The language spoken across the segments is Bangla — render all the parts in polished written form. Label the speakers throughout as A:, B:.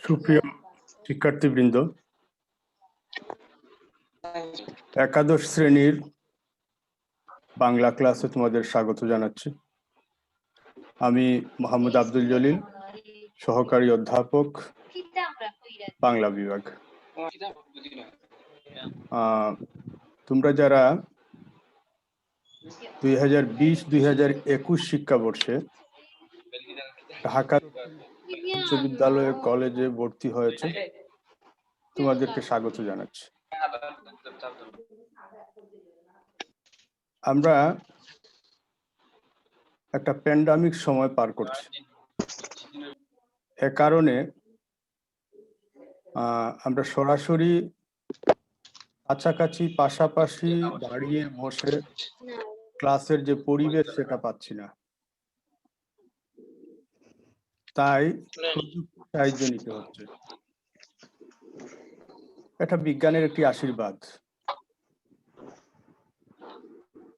A: সুপ্রিয় শিক্ষার্থীবৃন্দ, একাদশ শ্রেণীর বাংলা ক্লাসে তোমাদের স্বাগত জানাচ্ছি। আমি মোহাম্মদ আব্দুল জলিল, সহকারী অধ্যাপক, বাংলা বিভাগ। তোমরা যারা 2020-2021 শিক্ষাবর্ষে ঢাকা বিশ্ববিদ্যালয়ে কলেজে ভর্তি হয়েছে, তোমাদেরকে স্বাগত জানাচ্ছি। আমরা একটা প্যান্ডামিক সময় পার করছি। এ কারণে আমরা সরাসরি কাছাকাছি পাশাপাশি দাঁড়িয়ে বসে ক্লাসের যে পরিবেশ সেটা পাচ্ছি না। তাই প্রযুক্তি সাহায্য নিতে হচ্ছে। এটা বিজ্ঞানের একটি আশীর্বাদ,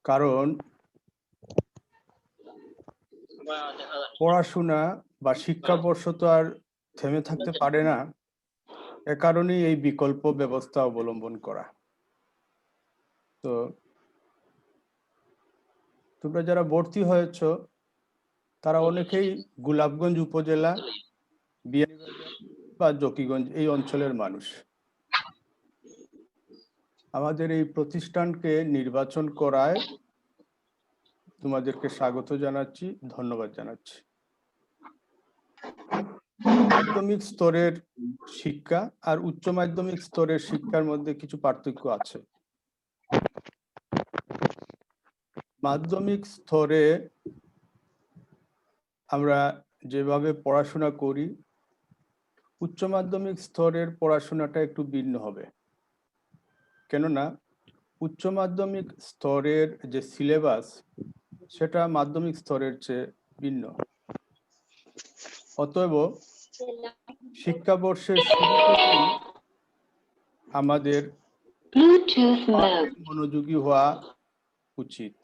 A: কারণ পড়াশোনা বা শিক্ষাবর্ষ তো আর থেমে থাকতে পারে না। এ কারণেই এই বিকল্প ব্যবস্থা অবলম্বন করা। তো তোমরা যারা ভর্তি হয়েছ তারা অনেকেই গোলাপগঞ্জ উপজেলা বা জকিগঞ্জ এই অঞ্চলের মানুষ। আমাদের এই প্রতিষ্ঠানকে নির্বাচন করায় তোমাদেরকে স্বাগত জানাচ্ছি, ধন্যবাদ জানাচ্ছি। মাধ্যমিক স্তরের শিক্ষা আর উচ্চ মাধ্যমিক স্তরের শিক্ষার মধ্যে কিছু পার্থক্য আছে। মাধ্যমিক স্তরে আমরা যেভাবে পড়াশোনা করি, উচ্চ মাধ্যমিক স্তরের পড়াশোনাটা একটু ভিন্ন হবে। কেননা উচ্চ মাধ্যমিক স্তরের যে সিলেবাস সেটা মাধ্যমিক স্তরের চেয়ে ভিন্ন। অতএব শিক্ষাবর্ষের শুরু থেকেই আমাদের মনোযোগী হওয়া উচিত।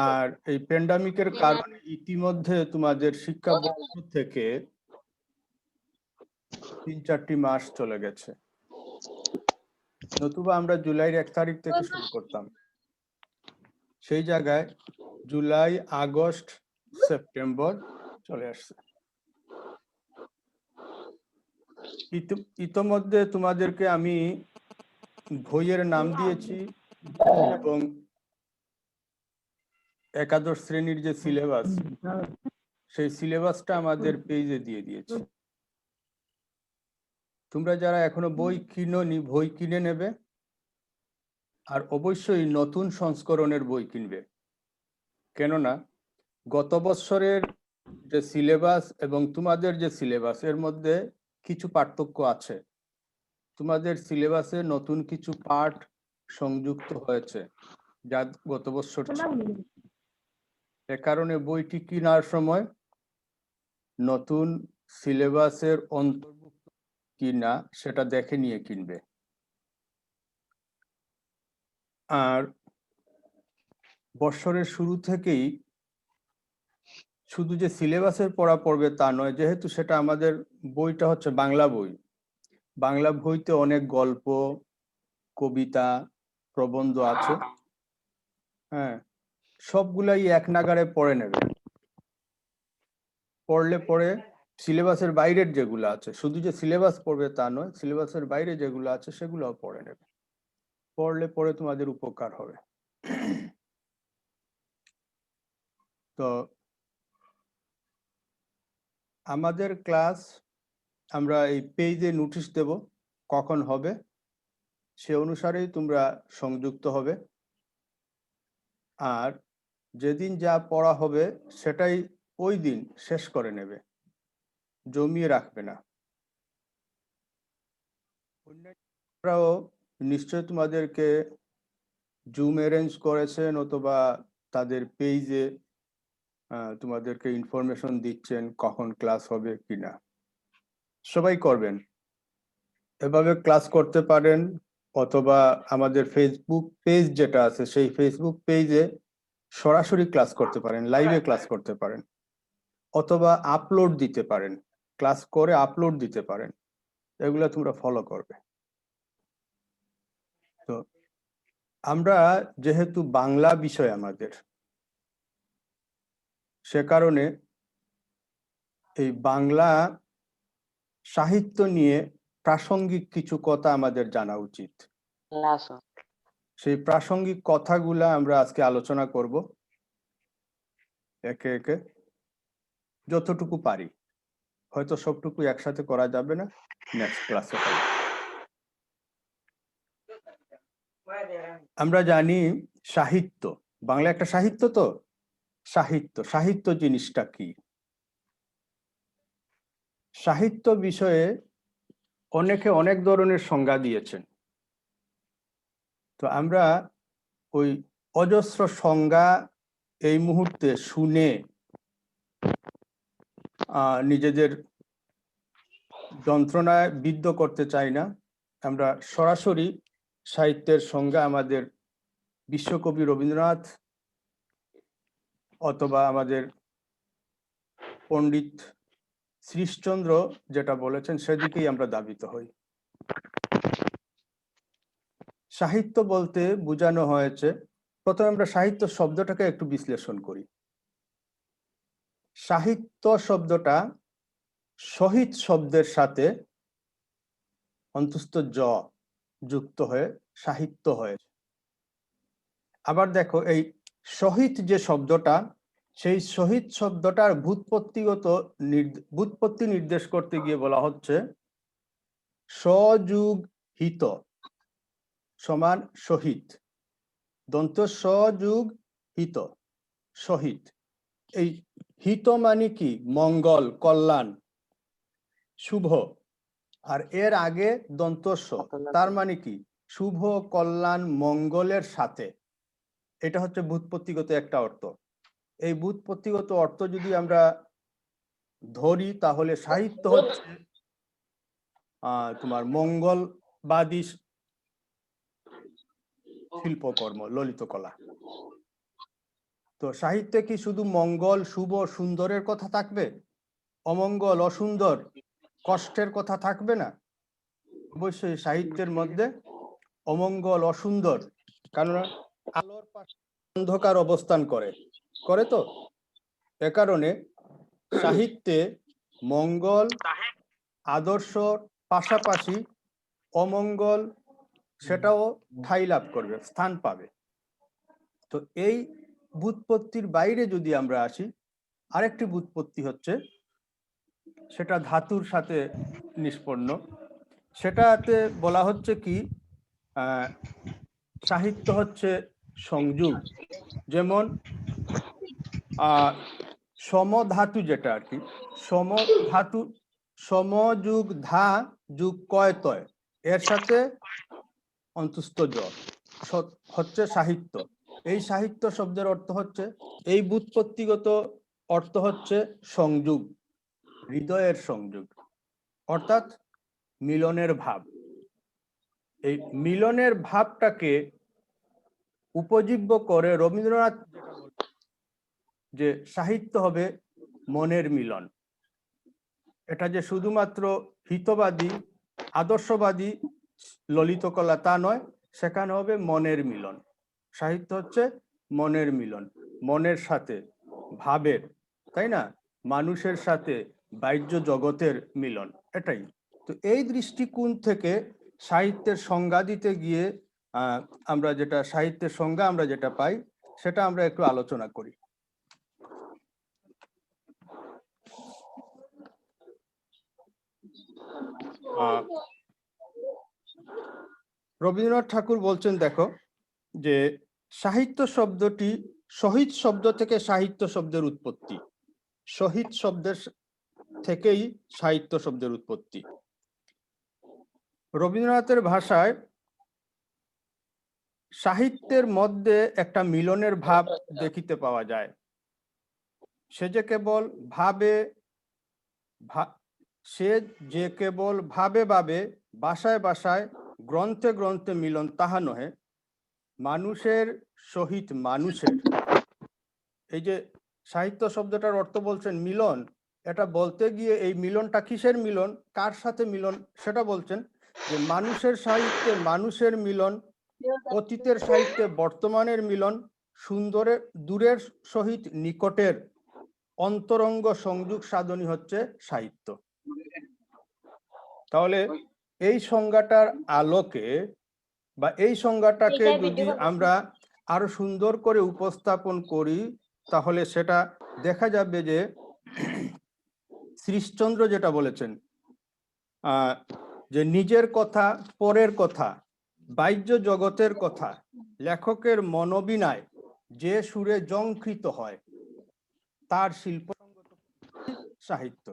A: আর এই প্যান্ডামিকের কারণে ইতিমধ্যে তোমাদের শিক্ষাবর্ষ থেকে 3-4টি মাস চলে গেছে। নতুবা আমরা জুলাইয়ের 1 তারিখ থেকে শুরু করতাম, সেই জায়গায় জুলাই, আগস্ট, সেপ্টেম্বর চলে আসছে। ইতোমধ্যে তোমাদেরকে আমি বইয়ের নাম দিয়েছি এবং একাদশ শ্রেণীর যে সিলেবাস সেই সিলেবাসটা আমাদের পেজে দিয়ে দিয়েছি। তোমরা যারা এখনো বই কিনোনি, বই কিনে নেবে, আর অবশ্যই নতুন সংস্করণের বই কিনবে। কেননা গত বছরের যে সিলেবাস এবং তোমাদের যে সিলেবাস এর মধ্যে কিছু পার্থক্য আছে। তোমাদের সিলেবাসে নতুন কিছু পাঠ সংযুক্ত হয়েছে যা গত বছর ছিল। এ কারণে বইটি কেনার সময় নতুন সিলেবাসের অন্তর্ভুক্ত কিনা সেটা দেখে নিয়ে কিনবে। আর বছরের শুরু থেকেই শুধু যে সিলেবাসের পড়া পড়বে তা নয়, যেহেতু সেটা আমাদের বইটা হচ্ছে বাংলা বই। বাংলা বইতে অনেক গল্প, কবিতা, প্রবন্ধ আছে। হ্যাঁ, সবগুলাই এক নাগাড়ে পড়ে নেবে। পড়লে পরে সিলেবাসের বাইরের যেগুলো আছে, শুধু যে সিলেবাস পড়বে তা নয়, সিলেবাসের বাইরে যেগুলো আছে সেগুলোও পড়ে নেবে। পড়লে পরে তোমাদের উপকার হবে। তো আমাদের ক্লাস আমরা এই পেজে নোটিশ দেব কখন হবে, সে অনুসারেই তোমরা সংযুক্ত হবে। আর যেদিন যা পড়া হবে সেটাই ওই দিন শেষ করে নেবে, জমিয়ে রাখবে না। অন্যরাও নিশ্চয় তোমাদেরকে জুম অ্যারেঞ্জ করেছেন অথবা তাদের পেজে তোমাদেরকে ইনফরমেশন দিচ্ছেন কখন ক্লাস হবে কিনা। সবাই করবেন, এভাবে ক্লাস করতে পারেন। অথবা আমাদের ফেসবুক পেজ যেটা আছে সেই ফেসবুক পেজে সরাসরি ক্লাস করতে পারেন, লাইভে ক্লাস করতে পারেন, অথবা আপলোড দিতে পারেন, ক্লাস করে আপলোড দিতে পারেন। এগুলো তোমরা ফলো করবে। তো আমরা যেহেতু বাংলা বিষয় আমাদের, সে কারণে এই বাংলা সাহিত্য নিয়ে প্রাসঙ্গিক কিছু কথা আমাদের জানা উচিত। সেই প্রাসঙ্গিক কথাগুলা আমরা আজকে আলোচনা করব একে একে, যতটুকু পারি। হয়তো সবটুকু একসাথে করা যাবে না, নেক্সট ক্লাসে হবে। আমরা জানি সাহিত্য, বাংলা একটা সাহিত্য। তো সাহিত্য, সাহিত্য জিনিসটা কি? সাহিত্য বিষয়ে অনেকে অনেক ধরনের সংজ্ঞা দিয়েছেন। তো আমরা ওই অজস্র সংজ্ঞা এই মুহূর্তে শুনে নিজেদের যন্ত্রণায় বিদ্ধ করতে চাই না। আমরা সরাসরি সাহিত্যের সংজ্ঞা আমাদের বিশ্বকবি রবীন্দ্রনাথ অথবা আমাদের পণ্ডিত শ্রীশচন্দ্র যেটা বলেছেন সেদিকেই আমরা ধাবিত হই। সাহিত্য বলতে বোঝানো হয়েছে, প্রথমে আমরা সাহিত্য শব্দটাকে একটু বিশ্লেষণ করি। সাহিত্য শব্দটা শহীদ শব্দের সাথে অন্তস্থ জ যুক্ত হয়ে সাহিত্য হয়েছে। আবার দেখো, এই শহীদ যে শব্দটা, সেই শহীদ শব্দটার ব্যুৎপত্তি নির্দেশ করতে গিয়ে বলা হচ্ছে সযুগ হিত সমান শহীদ, দন্ত সযুগ হিত, শহীদ। এই হিত মানে কি? মঙ্গল, কল্যাণ, শুভ। আর এর আগে দন্ত স, তার মানে কি? শুভ, কল্যাণ, মঙ্গলের সাথে। এটা হচ্ছে ব্যুৎপত্তিগত একটা অর্থ। এই ব্যুৎপত্তিগত অর্থ যদি আমরা ধরি, তাহলে সাহিত্য হচ্ছে তোমার মঙ্গলবাদী শিল্পকর্ম, ললিত কলা। তো সাহিত্যে কি শুধু মঙ্গল, শুভ, সুন্দরের কথা থাকবে? অমঙ্গল, অসুন্দর, কষ্টের কথা থাকবে না? অবশ্যই সাহিত্যের মধ্যে অমঙ্গল, অসুন্দর, কারণ আলোর পাশে অন্ধকার অবস্থান করে তো। এ কারণে সাহিত্যে মঙ্গল আদর্শ পাশাপাশি অমঙ্গল সেটাও ঠাঁই লাভ করবে, স্থান পাবে। তো এই ব্যুৎপত্তির বাইরে যদি আমরা আসি, আরেকটি ব্যুৎপত্তি হচ্ছে, সেটা ধাতুর সাথে নিষ্পন্ন। সেটাতে বলা হচ্ছে কি, সাহিত্য হচ্ছে সংযোগ। যেমন সমধাতু যেটা আর কি, সমধাতু, সমযুগ ধা যুগ কয় তয়, এর সাথে অন্তস্থ জ হচ্ছে সাহিত্য। এই সাহিত্য শব্দের অর্থ হচ্ছে, এই ব্যুৎপত্তিগত অর্থ হচ্ছে সংযোগ, হৃদয়ের সংযোগ, অর্থাৎ মিলনের ভাব। এই মিলনের ভাবটাকে উপজীব্য করে রবীন্দ্রনাথ যে সাহিত্য হবে মনের মিলন। এটা যে শুধুমাত্র হিতবাদী, আদর্শবাদী ললিত কলা তা নয়, সেখানে হবে মনের মিলন। সাহিত্য হচ্ছে মনের মিলন, মনের সাথে ভাবের, তাই না? মানুষের সাথে বাহ্য জগতের মিলন, এটাই। তো এই দৃষ্টিকোণ থেকে সাহিত্যের সংজ্ঞা দিতে গিয়ে আমরা যেটা সাহিত্যের সংজ্ঞা আমরা যেটা পাই, সেটা আমরা একটু আলোচনা করি। রবীন্দ্রনাথ ঠাকুর বলছেন, দেখো, যে সাহিত্য শব্দটি শহীদ শব্দ থেকে সাহিত্য শব্দের উৎপত্তি, শহীদ শব্দের থেকেই সাহিত্য শব্দের উৎপত্তি। রবীন্দ্রনাথের ভাষায় সাহিত্যের মধ্যে একটা মিলনের ভাব দেখিতে পাওয়া যায়। সে যে কেবল ভাবে, সে যে কেবল ভাবে ভাবে, ভাষায় ভাষায় গ্রন্থে গ্রন্থে মিলন তাহা নহে, মানুষের সহিত মানুষের। এই যে সাহিত্য শব্দটার অর্থ বলছেন মিলন, এটা বলতে গিয়ে এই মিলনটা কিসের মিলন, কার সাথে মিলন সেটা বলছেন, যে মানুষের সাহিত্যে মানুষের মিলন, অতীতের সাহিত্যে বর্তমানের মিলন, সুন্দরের দূরের সহিত নিকটের অন্তরঙ্গ সংযোগ সাধনই হচ্ছে সাহিত্য। তাহলে এই সংজ্ঞাটার আলোকে বা এই সংজ্ঞাটাকে যদি আমরা আরো সুন্দর করে উপস্থাপন করি, তাহলে সেটা দেখা যাবে যে শ্রীশচন্দ্র যেটা বলেছেন, যে নিজের কথা পরের কথা, বাহ্য জগতের কথা, লেখকের মনোবিনায় যে সুরে জঙ্কৃত হয় তার শিল্পসঙ্গত সাহিত্য।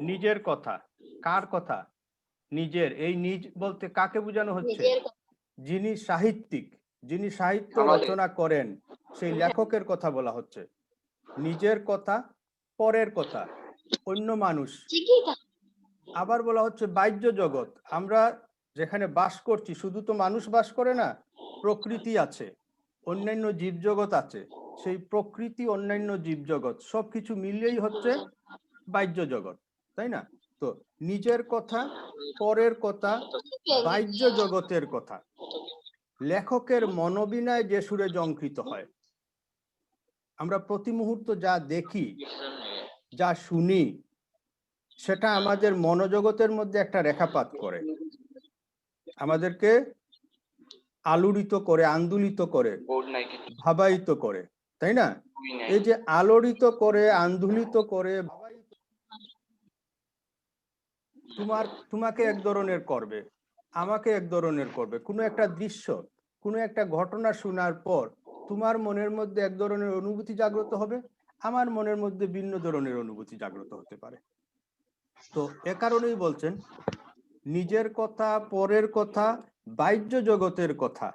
A: নিজের কথা, কার কথা? নিজের। এই নিজ বলতে কাকে বোঝানো হচ্ছে? যিনি সাহিত্যিক, যিনি সাহিত্য রচনা করেন সেই লেখকের কথা বলা হচ্ছে। নিজের কথা, পরের কথা, অন্য মানুষ। আবার বলা হচ্ছে বাহ্য জগৎ, আমরা যেখানে বাস করছি শুধু তো মানুষ বাস করে না, প্রকৃতি আছে, অন্যান্য জীবজগৎ আছে, সেই প্রকৃতি অন্যান্য জীবজগৎ সবকিছু মিলিয়েই হচ্ছে বাহ্য জগৎ, তাই না? তো নিজের কথা, পরের কথা, বাহ্য জগতের কথা, লেখকের মনোবিনায় যে সুরে জঙ্কৃত হয়। আমরা প্রতি মুহূর্ত যা দেখি, যা শুনি, সেটা আমাদের মনোজগতের মধ্যে একটা রেখাপাত করে, আমাদেরকে আলোড়িত করে, আন্দোলিত করে, ভাবায়িত করে, তাই না? এই যে আলোড়িত করে, আন্দোলিত করে, তোমাকে এক ধরনের করবে, আমাকে এক ধরনের করবে। কোনো একটা দৃশ্য, কোনো একটা ঘটনা শোনার পর তোমার মনের মধ্যে এক ধরনের অনুভূতি জাগ্রত হবে, আমার মনের মধ্যে ভিন্ন ধরনের অনুভূতি জাগ্রত হতে পারে। তো এ কারণেই বলছেন নিজের কথা, পরের কথা, বাহ্য জগতের কথা,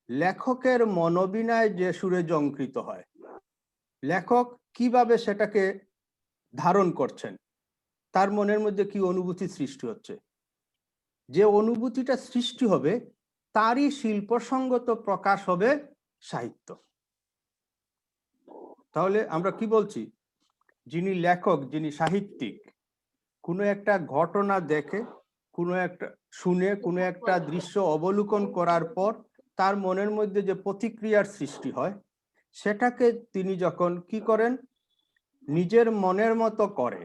A: লেখকের মনোবিনায় যে সুরে জঙ্কৃত হয়। লেখক কিভাবে সেটাকে ধারণ করছেন, তার মনের মধ্যে কি অনুভূতি সৃষ্টি হচ্ছে, যে অনুভূতিটা সৃষ্টি হবে তারই শিল্পসঙ্গত প্রকাশ হবে সাহিত্য। তাহলে আমরা কি বলছি, যিনি লেখক, যিনি সাহিত্যিক, কোনো একটা ঘটনা দেখে, কোনো একটা শুনে, কোনো একটা দৃশ্য অবলোকন করার পর তার মনের মধ্যে যে প্রতিক্রিয়ার সৃষ্টি হয়, সেটাকে তিনি যখন কি করেন, নিজের মনের মতো করে,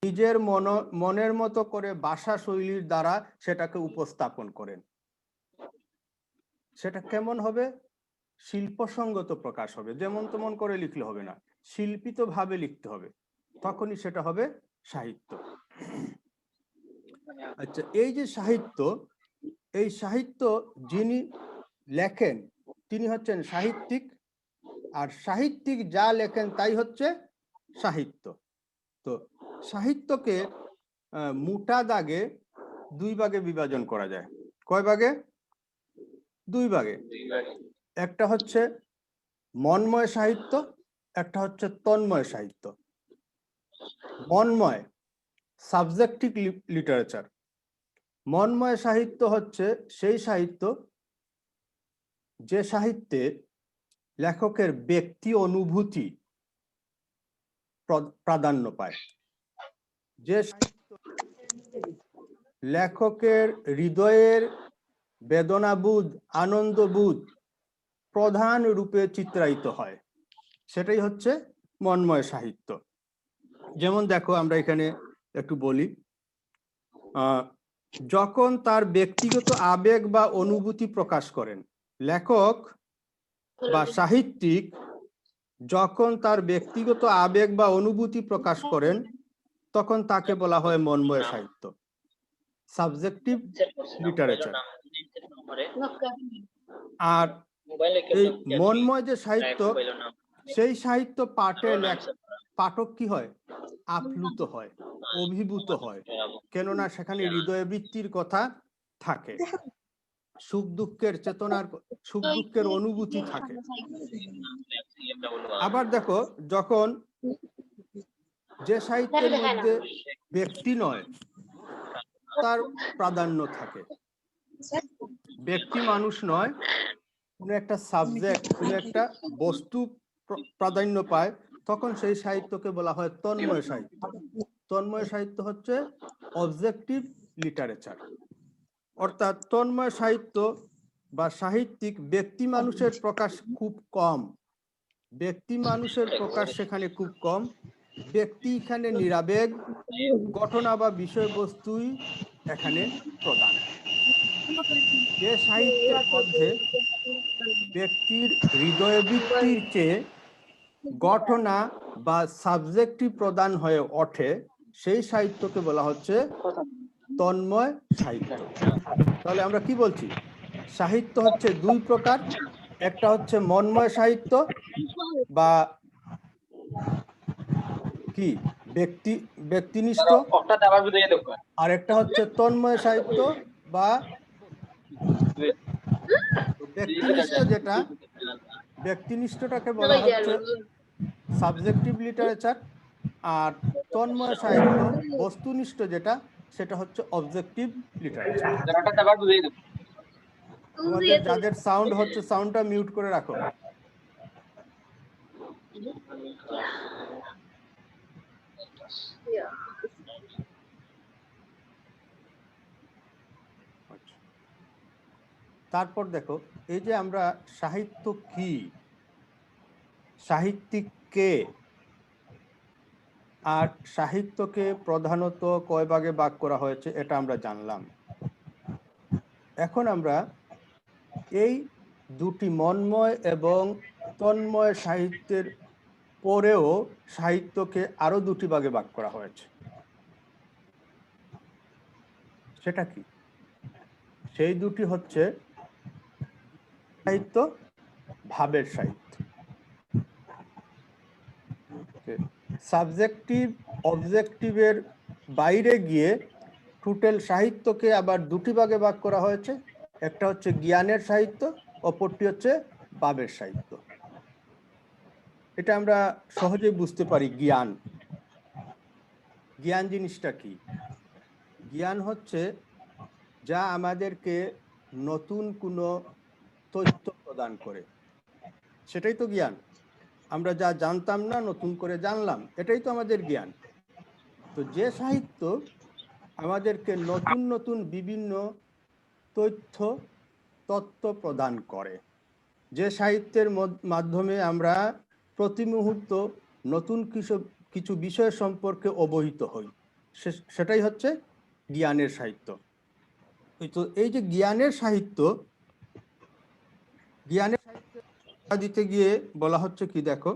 A: নিজের মনের মতো করে ভাষা শৈলীর দ্বারা সেটাকে উপস্থাপন করেন। সেটা কেমন হবে? শিল্পসঙ্গত প্রকাশ হবে, যেমন তেমন করে লিখলে হবে না, শিল্পিত ভাবে লিখতে হবে, তখনই সেটা হবে সাহিত্য। আচ্ছা, এই যে সাহিত্য, এই সাহিত্য যিনি লেখেন তিনি হচ্ছেন সাহিত্যিক, আর সাহিত্যিক যা লেখেন তাই হচ্ছে সাহিত্য। তো সাহিত্যকে মোটা দাগে দুই ভাগে বিভাজন করা যায়। কয় ভাগে? দুই ভাগে। একটা হচ্ছে মনময় সাহিত্য, একটা হচ্ছে তন্ময় সাহিত্য। Monmoy, subjective literature. মনময় সাহিত্য হচ্ছে সেই সাহিত্য যে সাহিত্যে লেখকের ব্যক্তি অনুভূতি প্রাধান্য পায়, যে সাহিত্য লেখকের হৃদয়ের বেদনাবোধ, আনন্দবোধ প্রধান রূপে চিত্রায়িত হয়, সেটাই হচ্ছে মনময় সাহিত্য। যেমন দেখো, আমরা এখানে একটু বলি, যখন তার ব্যক্তিগত আবেগ বা অনুভূতি প্রকাশ করেন, লেখক বা সাহিত্যিক যখন তার ব্যক্তিগত আবেগ বা অনুভূতি প্রকাশ করেন, তখন তাকে বলা হয় মনময় সাহিত্য, সাবজেক্টিভ লিটারেচার। আর এই মনময় যে সাহিত্য, সেই সাহিত্য পাঠক কি হয়? আপ্লুত হয়, অভিভূত হয়, কেননা সেখানে হৃদয়বৃত্তির কথা থাকে, সুখ দুঃখের চেতনার, সুখ দুঃখের অনুভূতি থাকে। আবার দেখো, যখন যে সাহিত্যের মধ্যে ব্যক্তি নয়, সত্তার প্রাধান্য থাকে, ব্যক্তি মানুষ নয়, কোনো একটা সাবজেক্ট, কোনো একটা বস্তু প্রাধান্য পায়, তখন সেই সাহিত্যকে বলা হয় তন্ময় সাহিত্য। তন্ময় সাহিত্য হচ্ছে অবজেক্টিভ লিটারেচার। অর্থাৎ তন্ময় সাহিত্য বা সাহিত্যিক ব্যক্তি মানুষের প্রকাশ খুব কম, ব্যক্তি মানুষের প্রকাশ সেখানে খুব কম, ব্যক্তি এখানে নিরাবেগ, ঘটনা বা বিষয়বস্তুই এখানে প্রধান। যে সাহিত্যের মধ্যে ব্যক্তির হৃদয়বৃত্তির চেয়ে ঘটনা বা সাবজেক্টই প্রধান হয়ে ওঠে, সেই সাহিত্যকে বলা হচ্ছে তন্ময় সাহিত্য। তাহলে আমরা কি বলছি? সাহিত্য হচ্ছে দুই প্রকার, একটা হচ্ছে মন্ময় সাহিত্য বা কি ব্যক্তিনিষ্ঠ, আর একটা হচ্ছে তন্ময় সাহিত্য বা ব্যক্তিনিষ্ঠ, যেটা ব্যক্তিনিষ্ঠটাকে বলা হচ্ছে সাবজেক্টিভ লিটারেচার, আর তন্ময় সাহিত্য বস্তুনিষ্ঠ যেটা, সেটা হচ্ছে অবজেক্টিভ লিটারেচার। আমাদের যাদের সাউন্ড হচ্ছে, সাউন্ডটা মিউট করে রাখো। তারপর দেখো, এই যে আমরা সাহিত্য কি, সাহিত্যিক কে, আর সাহিত্যকে প্রধানত কয় ভাগে ভাগ করা হয়েছে এটা আমরা জানলাম। এখন আমরা এই দুটি মন্ময় এবং তন্ময় সাহিত্যের পরেও সাহিত্যকে আরো দুটি ভাগে ভাগ করা হয়েছে। সেটা কি? সেই দুটি হচ্ছে সাহিত্য, ভাবের সাহিত্য। সাবজেক্টিভ অবজেক্টিভের বাইরে গিয়ে টোটাল সাহিত্যকে আবার দুটি ভাগে ভাগ করা হয়েছে, একটা হচ্ছে জ্ঞানের সাহিত্য, অপরটি হচ্ছে ভাবের সাহিত্য। এটা আমরা সহজেই বুঝতে পারি। জ্ঞান, জ্ঞান জিনিসটা কি? জ্ঞান হচ্ছে যা আমাদেরকে নতুন কোনো তথ্য প্রদান করে, সেটাই তো জ্ঞান। আমরা যা জানতাম না নতুন করে জানলাম, এটাই তো আমাদের জ্ঞান। তো যে সাহিত্য আমাদেরকে নতুন নতুন বিভিন্ন তথ্য প্রদান করে, যে সাহিত্যের মাধ্যমে আমরা প্রতি মুহূর্ত নতুন কিছু বিষয় সম্পর্কে অবহিত হই, সেটাই হচ্ছে জ্ঞানের সাহিত্য। তো এই যে জ্ঞানের সাহিত্য, জ্ঞানের সাহিত্য দিতে গিয়ে বলা হচ্ছে কি, দেখো,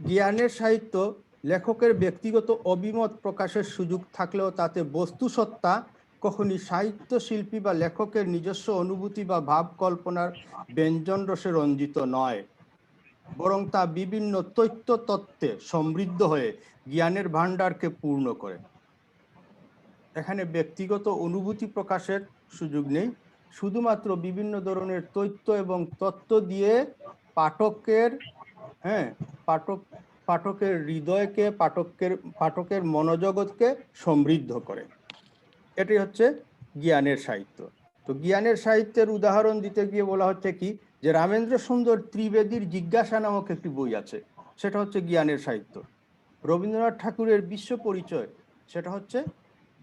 A: জ্ঞানের সাহিত্য লেখকের ব্যক্তিগত অভিমত প্রকাশের সুযোগ থাকলেও তাতে বস্তুসত্তা কখনই সাহিত্য শিল্পী বা লেখকের নিজস্ব অনুভূতি বা ভাব কল্পনার ব্যঞ্জন রসে রঞ্জিত নয়, বরং তা বিভিন্ন তথ্যে সমৃদ্ধ হয়ে জ্ঞানের ভাণ্ডারকে পূর্ণ করে। এখানে ব্যক্তিগত অনুভূতি প্রকাশের সুযোগ নেই, শুধুমাত্র বিভিন্ন ধরনের তথ্য এবং তত্ত্ব দিয়ে পাঠকের হৃদয়কে, পাঠকের মনোজগৎকে সমৃদ্ধ করে। এটাই হচ্ছে জ্ঞানের সাহিত্য। তো জ্ঞানের সাহিত্যের উদাহরণ দিতে গিয়ে বলা হচ্ছে কি, যে রামেন্দ্র সুন্দর ত্রিবেদীর জিজ্ঞাসা নামক একটি বই আছে, সেটা হচ্ছে জ্ঞানের সাহিত্য। রবীন্দ্রনাথ ঠাকুরের বিশ্ব পরিচয়, সেটা হচ্ছে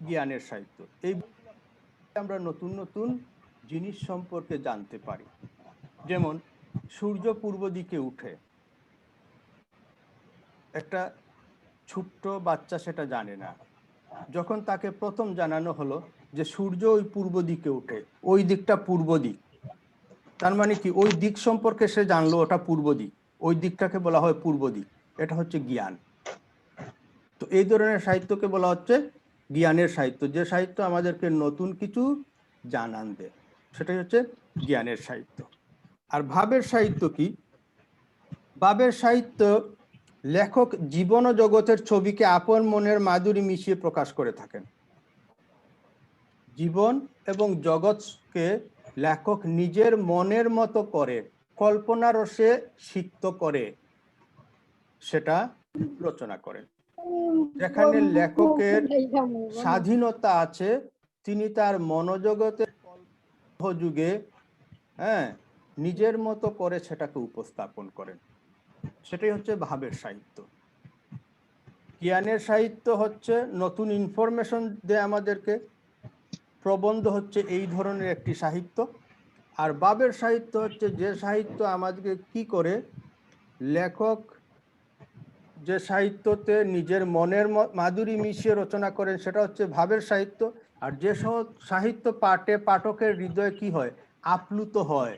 A: জ্ঞানের সাহিত্য। এই আমরা নতুন নতুন জিনিস সম্পর্কে জানতে পারি। যেমন সূর্য পূর্ব দিকে উঠে, একটা ছোট্ট বাচ্চা সেটা জানে না, যখন তাকে প্রথম জানানো হলো যে সূর্য ওই পূর্ব দিকে উঠে, ওই দিকটা পূর্ব দিক, তার মানে কি ওই দিক সম্পর্কে সে জানলো, ওটা পূর্ব দিক, ওই দিকটাকে বলা হয় পূর্ব দিক। এটা হচ্ছে জ্ঞান। তো এই ধরনের সাহিত্যকে বলা হচ্ছে জ্ঞানের সাহিত্য, যে সাহিত্য আমাদেরকে নতুন কিছু জানান দেয়, সেটাই হচ্ছে জ্ঞানের সাহিত্য। আর ভাবের সাহিত্য কি? ভাবের সাহিত্য লেখক জীবন ও জগতের ছবিকে আপন মনের মাধুরী মিশিয়ে প্রকাশ করে থাকেন। জীবন এবং জগৎকে লেখক নিজের মনের মতো করে কল্পনা রসে সিক্ত করে সেটা রচনা করেন। যেখানে লেখকের স্বাধীনতা আছে, তিনি তার মনোজগতের যুগে নিজের মতো করে সেটাকে উপস্থাপন করেন। সেটাই হচ্ছে ভাবের সাহিত্য। জ্ঞানের সাহিত্য হচ্ছে নতুন ইনফরমেশন দেয় আমাদেরকে, প্রবন্ধ হচ্ছে এই ধরনের একটি সাহিত্য। আর ভাবের সাহিত্য হচ্ছে যে সাহিত্য আমাদেরকে কি করে লেখক যে সাহিত্যতে নিজের মনের মাধুরী মিশিয়ে রচনা করেন, সেটা হচ্ছে ভাবের সাহিত্য। আর যে সাহিত্য পাঠে পাঠকের হৃদয়ে কি হয়, আপ্লুত হয়,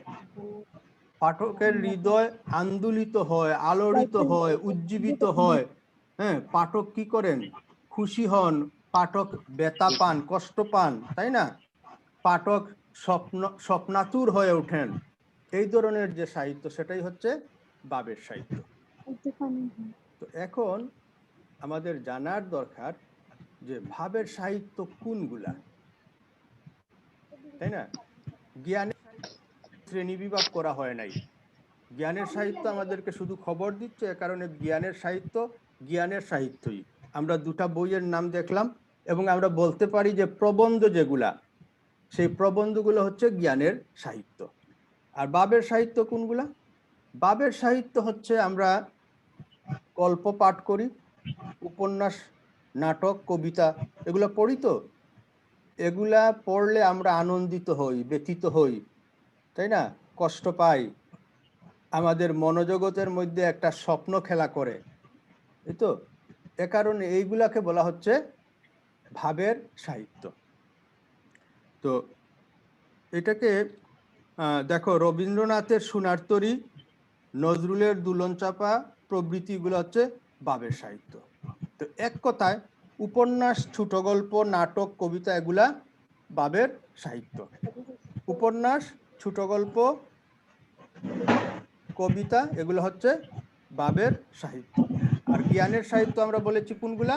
A: পাঠকের হৃদয় আন্দোলিত হয়, আলোড়িত হয়, উজ্জীবিত হয়, পাঠক কি করেন, খুশি হন, পাঠক ব্যথা পান, কষ্ট পান, তাই না, পাঠক স্বপ্নাতুর হয়ে ওঠেন, এই ধরনের যে সাহিত্য সেটাই হচ্ছে ভাবের সাহিত্য। তো এখন আমাদের জানার দরকার যে ভাবের সাহিত্য কোনগুলা, তাই না। জ্ঞানের শ্রেণী বিভাগ করা হয় নাই। জ্ঞানের সাহিত্য আমাদেরকে শুধু খবর দিচ্ছে, এ কারণে জ্ঞানের সাহিত্য জ্ঞানের সাহিত্যই। আমরা দুটা বইয়ের নাম দেখলাম এবং আমরা বলতে পারি যে প্রবন্ধ যেগুলা, সেই প্রবন্ধগুলো হচ্ছে জ্ঞানের সাহিত্য। আর ভাবের সাহিত্য কোনগুলা? ভাবের সাহিত্য হচ্ছে আমরা গল্প পাঠ করি, উপন্যাস, নাটক, কবিতা এগুলো পড়ি। তো এগুলা পড়লে আমরা আনন্দিত হই, ব্যথিত হই, তাই না, কষ্ট পাই, আমাদের মনোজগতের মধ্যে একটা স্বপ্ন খেলা করে, এই তো। এ কারণে এইগুলাকে বলা হচ্ছে ভাবের সাহিত্য। তো এটাকে দেখো, রবীন্দ্রনাথের সোনার তরী, নজরুলের দুলন চাপা প্রভৃতিগুলো হচ্ছে ভাবের সাহিত্য। তো এক কথায় উপন্যাস, ছোট গল্প, নাটক, কবিতা এগুলা ভাবের সাহিত্য। উপন্যাস, ছোট গল্প, কবিতা এগুলো হচ্ছে ভাবের সাহিত্য। আর জ্ঞানের সাহিত্য আমরা বলেছি কোনগুলা?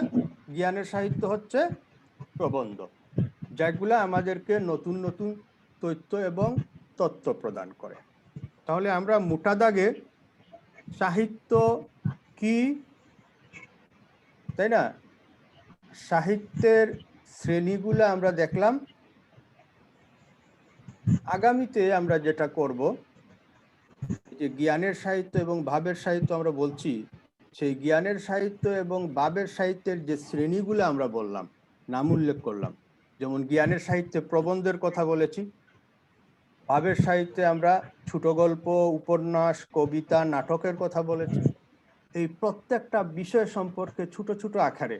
A: জ্ঞানের সাহিত্য হচ্ছে প্রবন্ধ, যেগুলা আমাদেরকে নতুন নতুন তথ্য এবং তত্ত্ব প্রদান করে। তাহলে আমরা মোটা দাগে সাহিত্য কি, তাই না, সাহিত্যের শ্রেণীগুলো আমরা দেখলাম। আগামীতে আমরা যেটা করব, যে জ্ঞানের সাহিত্য এবং ভাবের সাহিত্য আমরা বলছি, সেই জ্ঞানের সাহিত্য এবং ভাবের সাহিত্যের যে শ্রেণীগুলো আমরা বললাম, নাম উল্লেখ করলাম, যেমন জ্ঞানের সাহিত্যে প্রবন্ধের কথা বলেছি, ভাবের সাহিত্যে আমরা ছোট গল্প, উপন্যাস, কবিতা, নাটকের কথা বলেছি। এই প্রত্যেকটা বিষয় সম্পর্কে ছোট ছোট আকারে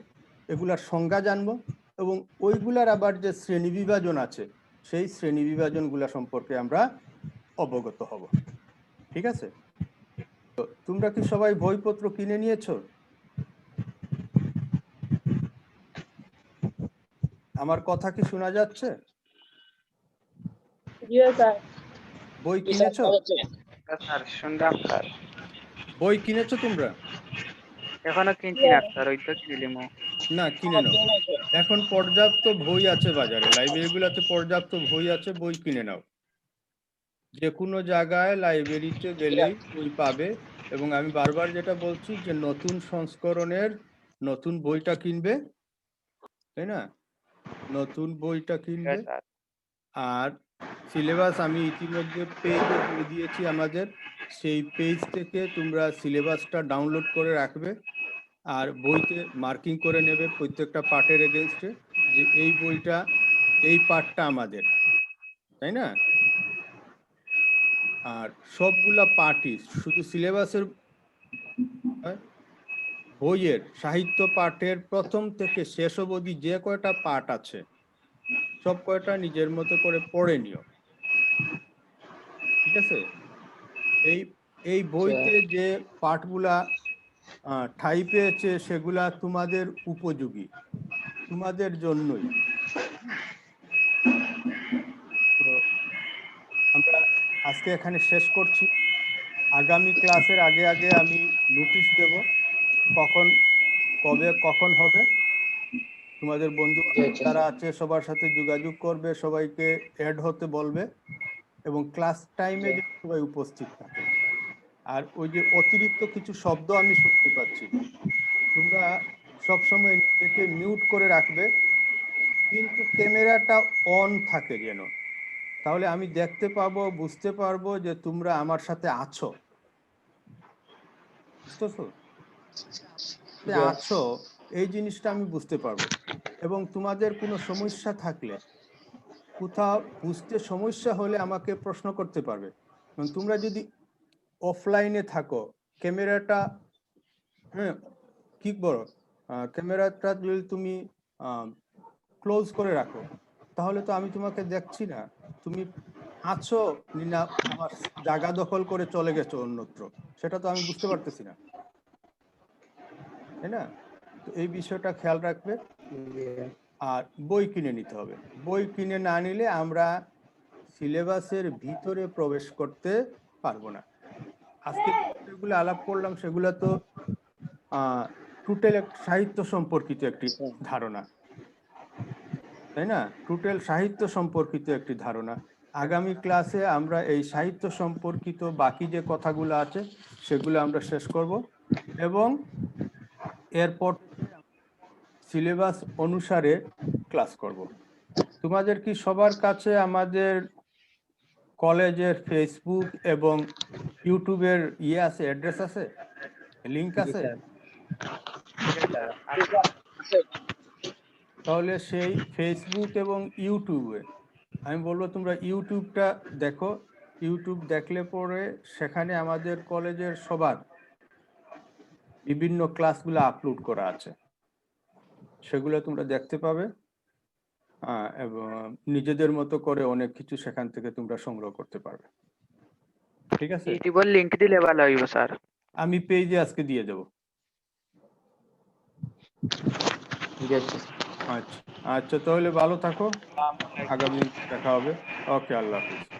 A: এগুলার সংজ্ঞা জানবো এবং ওইগুলার আবার যে শ্রেণী বিভাজন আছে, সেই শ্রেণী বিভাজনগুলা সম্পর্কে আমরা অবগত হব। ঠিক আছে? তো তোমরা কি সবাই বইপত্র কিনে নিয়েছো? আমার কথা কি শোনা যাচ্ছে? বই কিনেছো? বই কিনেছো তোমরা?
B: এখনো কিনছি না স্যার, ওই তো কিনলিমো।
A: না, কিনে নাও। এখন পর্যাপ্ত বই আছে বাজারে, লাইব্রেরিগুলোতে পর্যাপ্ত বই আছে, বই কিনে নাও। যে কোনো জায়গায় লাইব্রেরিতে গেলেই বই পাবে। এবং আমি বারবার যেটা বলছি যে নতুন সংস্করণের নতুন বইটা কিনবে, তাই না, নতুন বইটা কিনবে। আর সিলেবাস আমি ইতিমধ্যে পেজে দিয়ে দিয়েছি আমাদের, সেই পেজ থেকে তোমরা সিলেবাসটা ডাউনলোড করে রাখবে আর বইতে মার্কিং করে নেবে প্রত্যেকটা পার্টের এগেনস্টে, যে এই বইটা, এই পার্টটা আমাদের, তাই না। আর সবগুলা পার্টই শুধু সিলেবাসের বইয়ের সাহিত্য পাঠের প্রথম থেকে শেষ অবধি যে কয়টা পাঠ আছে সব কয়টা নিজের মতো করে পড়ে নিও। ঠিক আছে? এই বইতে যে পাঠগুলা ঠাঁই পেয়েছে সেগুলা তোমাদের উপযোগী, তোমাদের জন্যই। তো আমরা আজকে এখানে শেষ করছি। আগামী ক্লাসের আগে আগে আমি নোটিশ দেব কখন হবে। তোমাদের বন্ধু যারা আছে সবার সাথে যোগাযোগ করবে, সবাইকে অ্যাড হতে বলবে এবং ক্লাস টাইমে সবাই উপস্থিত থাকে। আর ওই যে অতিরিক্ত কিছু শব্দ আমি শুনতে পাচ্ছি, তোমরা সবসময় নিজেকে মিউট করে রাখবে, কিন্তু ক্যামেরাটা অন থাকে যেন, তাহলে আমি দেখতে পাবো, বুঝতে পারবো যে তোমরা আমার সাথে আছো, বুঝতেছো? আছো, এই জিনিসটা আমি বুঝতে পারবো। এবং তোমাদের কোনো সমস্যা থাকলে, কোথাও বুঝতে সমস্যা হলে আমাকে প্রশ্ন করতে পারবে। এবং তোমরা যদি অফলাইনে থাকো, ক্যামেরাটা, হ্যাঁ, কি বলো, ক্যামেরাটা যদি তুমি ক্লোজ করে রাখো, তাহলে তো আমি তোমাকে দেখছি না তুমি আছো না আমার জায়গা দখল করে চলে গেছো অন্যত্র, সেটা তো আমি বুঝতে পারতেছি না, তাই না? তো এই বিষয়টা খেয়াল রাখবে। আর বই কিনে নিতে হবে। বই কিনে না নিলে আমরা সিলেবাসের ভিতরে প্রবেশ করতে পারবো না। আজকে যেগুলো আলাপ করলাম সেগুলো তো টোটাল সাহিত্য সম্পর্কিত একটি ধারণা, তাই না? টোটাল সাহিত্য সম্পর্কিত একটি ধারণা। আগামী ক্লাসে আমরা এই সাহিত্য সম্পর্কিত বাকি যে কথাগুলো আছে সেগুলো আমরা শেষ করব, এবং এরপর সিলেবাস অনুসারে ক্লাস করব। তোমাদের কি সবার কাছে আমাদের কলেজের ফেসবুক এবং ইউটিউবের আছে, অ্যাড্রেস আছে, লিংক আছে? তাহলে সেই ফেসবুক এবং ইউটিউবে আমি বলবো তোমরা ইউটিউবটা দেখো। ইউটিউব দেখলে পরে সেখানে আমাদের কলেজের সবার বিভিন্ন ক্লাসগুলো আপলোড করা আছে, সেগুলো তোমরা দেখতে পাবে। এবং নিজেদের মতো করে অনেক কিছু সেখান থেকে তোমরা সংগ্রহ করতে পারবে। ঠিক আছে,
B: ইউটিউবের লিংক দিলে ভালো হইব স্যার।
A: আমি পেজে আজকে দিয়ে দেবো। আচ্ছা আচ্ছা, তাহলে ভালো থাকো, আগামী দেখা হবে। ওকে, আল্লাহ হাফিজ।